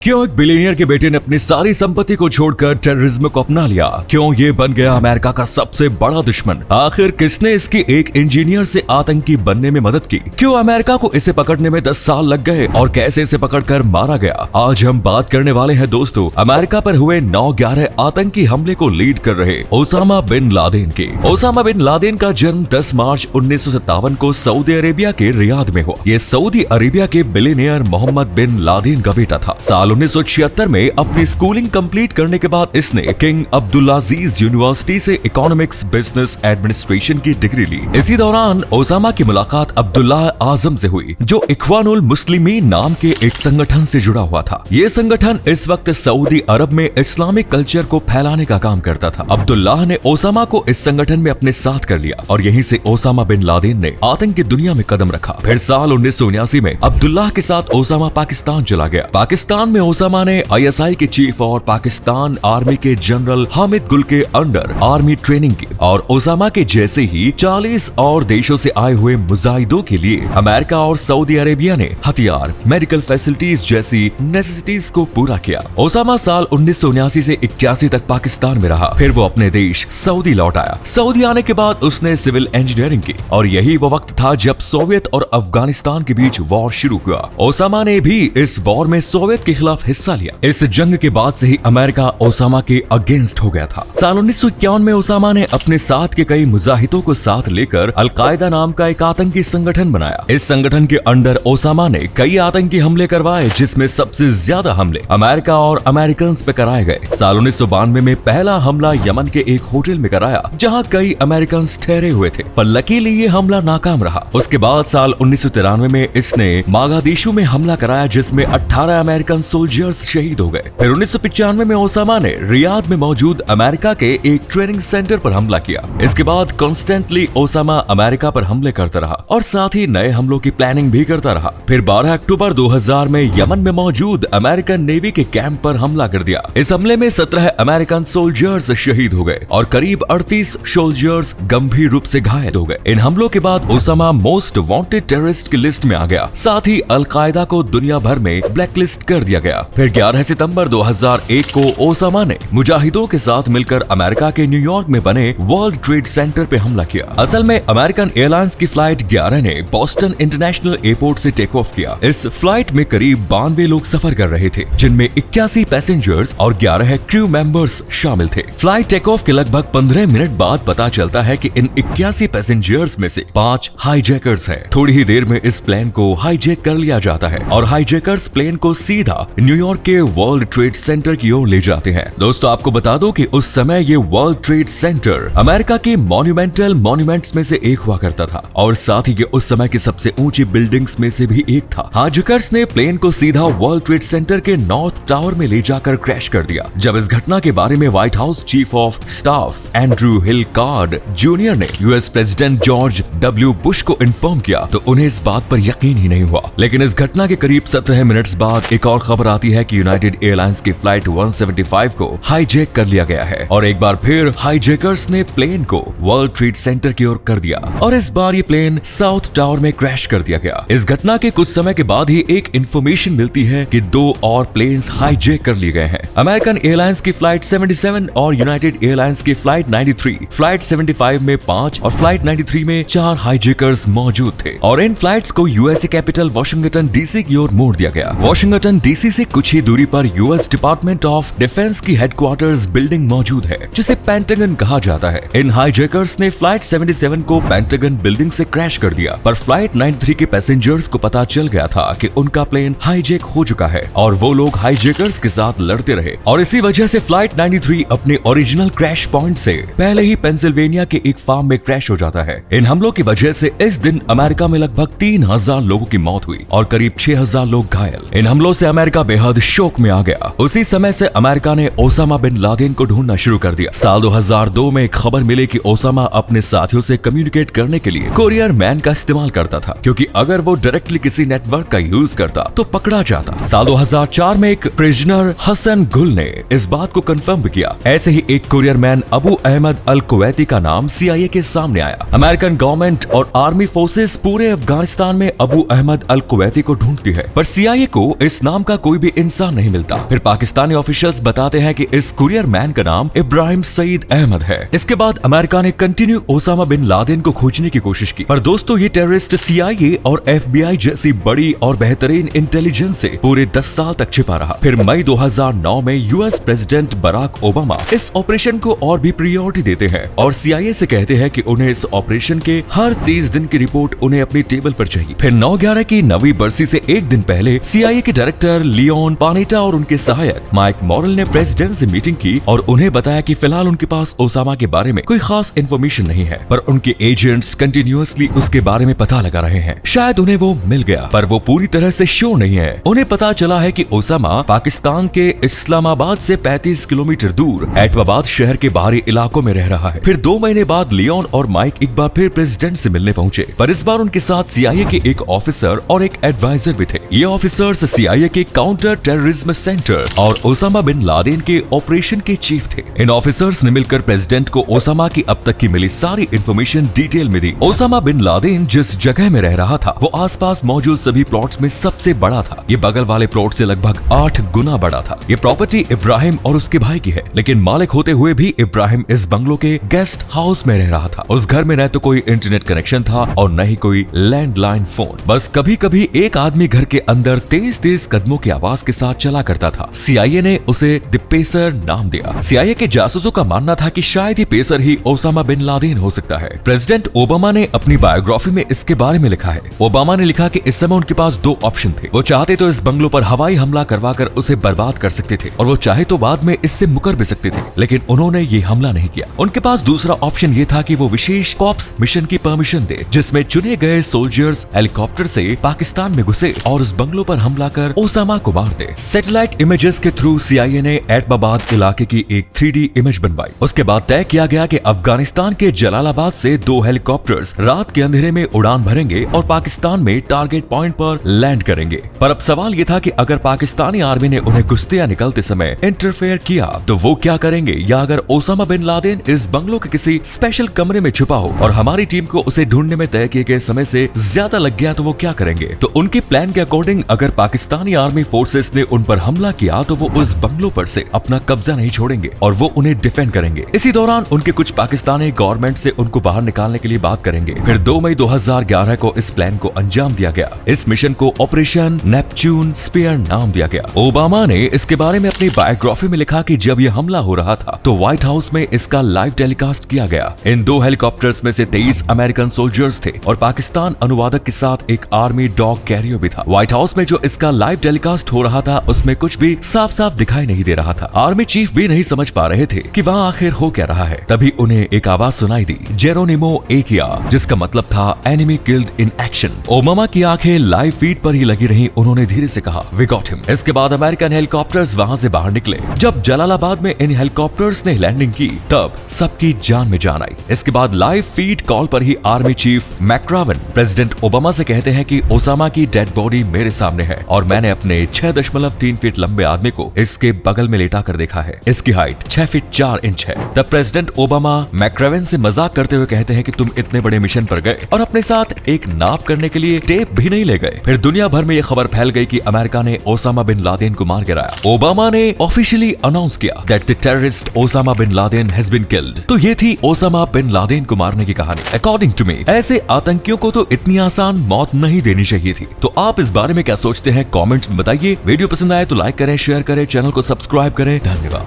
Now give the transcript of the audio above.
क्यों एक बिलियनियर के बेटे ने अपनी सारी संपत्ति को छोड़कर टेररिज्म को अपना लिया? क्यों ये बन गया अमेरिका का सबसे बड़ा दुश्मन? आखिर किसने इसकी एक इंजीनियर से आतंकी बनने में मदद की? क्यों अमेरिका को इसे पकड़ने में 10 साल लग गए और कैसे इसे पकड़कर मारा गया? आज हम बात करने वाले हैं दोस्तों अमेरिका पर हुए 9/11 आतंकी हमले को लीड कर रहे ओसामा बिन लादेन की। ओसामा बिन लादेन का जन्म 10 मार्च 1957 को सऊदी अरेबिया के रियाद में हुआ। ये सऊदी अरेबिया के बिलियनियर मोहम्मद बिन लादेन का बेटा था। साल 1976 में अपनी स्कूलिंग कंप्लीट करने के बाद इसने किंग अब्दुल्लाजीज यूनिवर्सिटी से इकोनॉमिक्स बिजनेस एडमिनिस्ट्रेशन की डिग्री ली। इसी दौरान ओसामा की मुलाकात अब्दुल्ला आजम से हुई, जो इख्वानुल मुस्लिमीन नाम के एक संगठन से जुड़ा हुआ था। ये संगठन इस वक्त सऊदी अरब में इस्लामिक कल्चर को फैलाने का काम करता था। अब्दुल्ला ने ओसामा को इस संगठन में अपने साथ कर लिया और यहीं से ओसामा बिन लादेन ने आतंक की दुनिया में कदम रखा। फिर साल 1979 में अब्दुल्ला के साथ ओसामा पाकिस्तान चला गया। पाकिस्तान में ओसामा ने आईएसआई के चीफ और पाकिस्तान आर्मी के जनरल हामिद गुल के अंडर आर्मी ट्रेनिंग की और ओसामा के जैसे ही 40 और देशों से आए हुए मुजाहिदों के लिए अमेरिका और सऊदी अरेबिया ने हथियार, मेडिकल फैसिलिटीज जैसी नेसेसिटीज को पूरा किया। ओसामा साल 1979 से 81 तक पाकिस्तान में रहा। फिर वो अपने देश सऊदी लौट आया। सऊदी आने के बाद उसने सिविल इंजीनियरिंग की और यही वो वक्त था जब सोवियत और अफगानिस्तान के बीच वॉर शुरू हुआ। ओसामा ने भी इस वॉर में सोवियत के खिलाफ हिस्सा लिया। इस जंग के बाद से ही अमेरिका ओसामा के अगेंस्ट हो गया था। साल 1951 में ओसामा ने अपने साथ के कई मुजाहिदों को साथ लेकर अलकायदा नाम का एक आतंकी संगठन बनाया। इस संगठन के अंडर ओसामा ने कई आतंकी हमले करवाए, जिसमें सबसे ज्यादा हमले अमेरिका और अमेरिकन पे कराए गए। साल 1992 में पहला हमला यमन के एक होटल में कराया, जहां कई अमेरिकन ठहरे हुए थे, पर लकीली ये हमला नाकाम रहा। उसके बाद साल 1993 में इसने मोगादिशु में हमला कराया, जिसमें 18 अमेरिकन सोल्जर्स शहीद हो गए। फिर 1995 में ओसामा ने रियाद में मौजूद अमेरिका के एक ट्रेनिंग सेंटर पर हमला किया। इसके बाद कॉन्स्टेंटली ओसामा अमेरिका पर हमले करता रहा और साथ ही नए हमलों की प्लानिंग भी करता रहा। फिर 12 अक्टूबर 2000 में यमन में मौजूद अमेरिकन नेवी के कैंप पर हमला कर दिया। इस हमले में 17 अमेरिकन सोल्जर्स शहीद हो गए और करीब 38 सोल्जर्स गंभीर रूप से घायल हो गए। इन हमलों के बाद ओसामा मोस्ट वांटेड टेररिस्ट की लिस्ट में आ गया। साथ ही अलकायदा को दुनिया भर में ब्लैकलिस्ट कर दिया गया। फिर 11 सितंबर 2001 को ओसामा ने मुजाहिदों के साथ मिलकर अमेरिका के न्यूयॉर्क में बने वर्ल्ड ट्रेड सेंटर पे हमला किया। असल में अमेरिकन एयरलाइंस की फ्लाइट 11 ने बोस्टन इंटरनेशनल एयरपोर्ट से टेक ऑफ किया। इस फ्लाइट में करीब 92 लोग सफर कर रहे थे, जिनमें 81 पैसेंजर्स और 11 क्रू मेंबर्स शामिल थे। फ्लाइट टेक ऑफ के लगभग 15 मिनट बाद पता चलता है कि इन 81 पैसेंजर्स में से 5 हाईजैकर्स हैं। थोड़ी ही देर में इस प्लेन को हाईजैक कर लिया जाता है और हाईजैकर्स प्लेन को सीधा न्यूयॉर्क के वर्ल्ड ट्रेड सेंटर की ओर ले जाते हैं। दोस्तों आपको बता दो कि उस समय ये वर्ल्ड ट्रेड सेंटर अमेरिका के मॉन्यूमेंटल मॉन्यूमेंट्स में से एक हुआ करता था और साथ ही ये उस समय की सबसे ऊंची बिल्डिंग्स में से भी एक था। हाईजैकर्स ने प्लेन को सीधा वर्ल्ड ट्रेड सेंटर के नॉर्थ टावर में ले जाकर क्रैश कर दिया। जब इस घटना के बारे में White House chief of staff Andrew Hill Card junior ने US president George W Bush को इन्फॉर्म किया तो उन्हें इस बात पर यकीन ही नहीं हुआ। लेकिन इस घटना के करीब 17 मिनट्स बाद एक और खबर आती है कि यूनाइटेड एयरलाइंस की फ्लाइट 175 को हाईजैक कर लिया गया है और एक बार फिर हाईजैकर्स ने प्लेन को वर्ल्ड ट्रेड सेंटर की ओर कर दिया और इस बार ये प्लेन साउथ टावर में क्रैश कर दिया गया। इस घटना के कुछ समय के बाद ही एक इंफॉर्मेशन मिलती है कि 2 और प्लेन्स हाईजैक कर लिए गए हैं। अमेरिकन एयरलाइंस की फ्लाइट 77 और यूनाइटेड एयरलाइंस की फ्लाइट 93, फ्लाइट 75 में 5 और फ्लाइट 93 में 4 हाईजैकर्स मौजूद थे और इन फ्लाइट्स को यूएसए कैपिटल वाशिंगटन डीसी की ओर मोड़ दिया गया। वाशिंगटन डीसी से कुछ ही दूरी पर यूएस डिपार्टमेंट ऑफ डिफेंस की हेडक्वार्टर्स बिल्डिंग मौजूद है, जिसे पेंटागन कहा जाता है। इन हाईजैकर्स ने फ्लाइट 77 को पेंटागन बिल्डिंग से क्रैश कर दिया, पर फ्लाइट 93 के पैसेंजर्स को पता चल गया था कि उनका प्लेन हाईजैक हो चुका है और वो लोग हाईजैकर्स के साथ लड़ते रहे और इसी वजह से फ्लाइट 93 अपने ओरिजिनल क्रैश पॉइंट से पहले ही पेंसिल्वेनिया के एक फार्म में क्रैश हो जाता है। इन हमलों की वजह से इस दिन अमेरिका में लगभग 3000 लोगों की मौत हुई और करीब 6000 लोग घायल। इन हमलों से अमेरिका बेहद शोक में आ गया। उसी समय से अमेरिका ने ओसामा बिन लादेन को ढूंढना शुरू कर दिया। साल 2002 में एक खबर मिली कि ओसामा अपने साथियों से कम्युनिकेट करने के लिए कोरियर मैन का इस्तेमाल करता था, क्योंकि अगर वो डायरेक्टली किसी नेटवर्क का यूज करता तो पकड़ा जाता। साल 2004 में एक प्रिजनर हसन गुल ने इस बात को कंफर्म किया। ऐसे ही एक कोरियर मैन अबू अहमद अल कुवैती का नाम CIA के सामने आया। अमेरिकन गवर्नमेंट और आर्मी फोर्सेस पूरे अफगानिस्तान में अबू अहमद अल कुवैती को ढूंढती है, पर CIA को इस नाम का कोई भी इंसान नहीं मिलता। फिर पाकिस्तानी ऑफिशियल्स बताते हैं कि इस कुरियर मैन का नाम इब्राहिम सईद अहमद है। इसके बाद अमेरिका ने कंटिन्यू ओसामा बिन लादेन को खोजने की कोशिश की, पर दोस्तों ये टेररिस्ट CIA और FBI जैसी बड़ी और बेहतरीन इंटेलिजेंस से पूरे 10 साल तक छिपा रहा। फिर मई 2009 में US प्रेसिडेंट बराक ओबामा इस ऑपरेशन को और भी प्रायोरिटी देते हैं और CIA से कहते हैं कि उन्हें इस ऑपरेशन के हर 30 दिन की रिपोर्ट उन्हें अपनी टेबल पर चाहिए। फिर 9/11 की नवी बरसी से एक दिन पहले CIA के डायरेक्टर लियोन पानेटा और उनके सहायक माइक मॉरल ने प्रेसिडेंट से मीटिंग की और उन्हें बताया कि फिलहाल उनके पास ओसामा के बारे में कोई खास इन्फॉर्मेशन नहीं है, पर उनके एजेंट्स कंटिन्यूअसली उसके बारे में पता लगा रहे हैं। शायद उन्हें वो मिल गया, पर वो पूरी तरह से श्योर नहीं है। उन्हें पता चला है कि ओसामा पाकिस्तान के इस्लामाबाद से 35 किलोमीटर दूर एटवाबाद शहर के बाहरी इलाकों में रह रहा है। फिर 2 महीने बाद लियोन और माइक एक बार फिर प्रेसिडेंट से मिलने पहुंचे, पर इस बार उनके साथ CIA के एक ऑफिसर और एक एडवाइजर भी थे। ये ऑफिसर्स CIA के काउंटर टेररिज्म सेंटर और ओसामा बिन लादेन के ऑपरेशन के चीफ थे। इन ऑफिसर्स ने मिलकर प्रेसिडेंट को ओसामा की अब तक की मिली सारी इंफॉर्मेशन डिटेल में दी। ओसामा बिन लादेन जिस जगह में रह रहा था वो आसपास मौजूद सभी प्लॉट्स में सबसे बड़ा था। ये बगल वाले प्लॉट से लगभग 8 गुना बड़ा था। ये प्रॉपर्टी इब्राहिम और उसके भाई की है, लेकिन मालिक होते हुए भी इब्राहिम इस बंगलो के गेस्ट हाउस में रह रहा था। उस घर में न तो कोई इंटरनेट कनेक्शन था और न ही कोई लैंडलाइन फोन। बस कभी कभी एक आदमी घर के अंदर तेज तेज कदमों की आवाज के साथ चला करता था। CIA ने उसे द पेसर नाम दिया। CIA के जासूसों का मानना था कि शायद ये पेसर ही ओसामा बिन लादेन हो सकता है। प्रेसिडेंट ओबामा ने अपनी बायोग्राफी में इसके बारे में लिखा है। ओबामा ने लिखा कि इस समय उनके पास 2 ऑप्शन थे। वो चाहते तो इस बंगलो पर हवाई हमला करवाकर उसे बर्बाद कर सकते थे और वो चाहे तो बाद में इससे मुकर भी सकते थे, लेकिन उन्होंने ये हमला नहीं किया। उनके पास दूसरा ऑप्शन ये था कि वो विशेष कॉप्स मिशन की परमिशन दे, जिसमें चुने गए सोल्जर्स हेलीकॉप्टर से पाकिस्तान में घुसे और उस बंगलो पर हमला कर ओसामा को मार दे। सैटेलाइट इमेजेस के थ्रू CIA ने एटबाबाद इलाके की एक 3D इमेज बनवाई। उसके बाद तय किया गया कि अफगानिस्तान के जलालाबाद से 2 हेलीकॉप्टर्स रात के अंधेरे में उड़ान भरेंगे और पाकिस्तान में टारगेट पॉइंट पर लैंड करेंगे। पर अब सवाल ये था कि अगर पाकिस्तानी आर्मी ने उन्हें घुसते या निकलते समय इंटरफेयर किया तो वो क्या करेंगे, या अगर ओसामा बिन लादेन इस बंगलो के किसी स्पेशल कमरे में छुपा हो और हमारी टीम को उसे ढूंढने में तय किए गए समय से ज्यादा लग गया तो वो क्या करेंगे। तो उनके प्लान के अकॉर्डिंग अगर पाकिस्तानी आर्मी फोर्सेस ने उन पर हमला किया तो वो उस बंगलो पर से अपना कब्जा नहीं छोड़ेंगे और वो उन्हें डिफेंड करेंगे। इसी दौरान उनके कुछ पाकिस्तानी गवर्नमेंट से उनको बाहर निकालने के लिए बात करेंगे। फिर 2 मई 2011 को इस प्लान को अंजाम दिया गया। इस मिशन को ऑपरेशन नेपच्यून स्पीयर नाम दिया गया। ओबामा ने इसके बारे में अपनी बायोग्राफी में लिखा कि जब यह हमला हो रहा था तो व्हाइट हाउस में इसका लाइव टेलीकास्ट किया गया। इन 2 हेलीकॉप्टर्स में से 23 अमेरिकन सोल्जर्स थे और पाकिस्तान अनुवादक के साथ एक आर्मी डॉग कैरियर भी था। व्हाइट हाउस में जो इसका लाइव टेलीकास्ट हो रहा था उसमें कुछ भी साफ साफ दिखाई नहीं दे रहा था। आर्मी चीफ भी नहीं समझ पा रहे थे कि वहाँ आखिर हो क्या रहा है। तभी उन्हें एक आवाज सुनाई दी, जेरोनिमो एकिया, जिसका मतलब था enemy killed in action. Obama की आंखें लाइव फीड पर ही लगी रहीं। उन्होंने धीरे से कहा, वी गॉट हिम। इसके बाद अमेरिकन हेलीकॉप्टर्स वहां से बाहर निकले। जब जलालाबाद में इन हेलीकॉप्टर्स ने लैंडिंग की तब सबकी जान में जान आई। इसके बाद लाइव फीड कॉल पर ही आर्मी चीफ मैक्रावन प्रेसिडेंट ओबामा से कहते हैं कि ओसामा की डेड बॉडी मेरे सामने है और मैंने अपने 6.3 फीट लंबे आदमी को इसके बगल में लेटा कर देखा है। इसकी हाइट 6 फीट 4 इंच है। तब प्रेसिडेंट ओबामा मैक्रावन से मजाक करते हुए कहते हैं कि तुम इतने बड़े मिशन पर गए और अपने साथ एक नाप करने के लिए टेप भी नहीं ले गए। फिर दुनिया भर में यह खबर फैल गई कि अमेरिका ने ओसामा बिन लादेन को मार गिराया। ओबामा ने ऑफिशियली अनाउंस किया that the terrorist Osama bin Laden has been killed. तो ये थी ओसामा बिन लादेन को मारने की कहानी। अकॉर्डिंग टू मी ऐसे आतंकियों को तो इतनी आसान मौत नहीं देनी चाहिए थी। तो आप इस बारे में क्या सोचते हैं कमेंट्स में बताइए। वीडियो पसंद आए तो लाइक करें, शेयर करें, चैनल को सब्सक्राइब करें। धन्यवाद।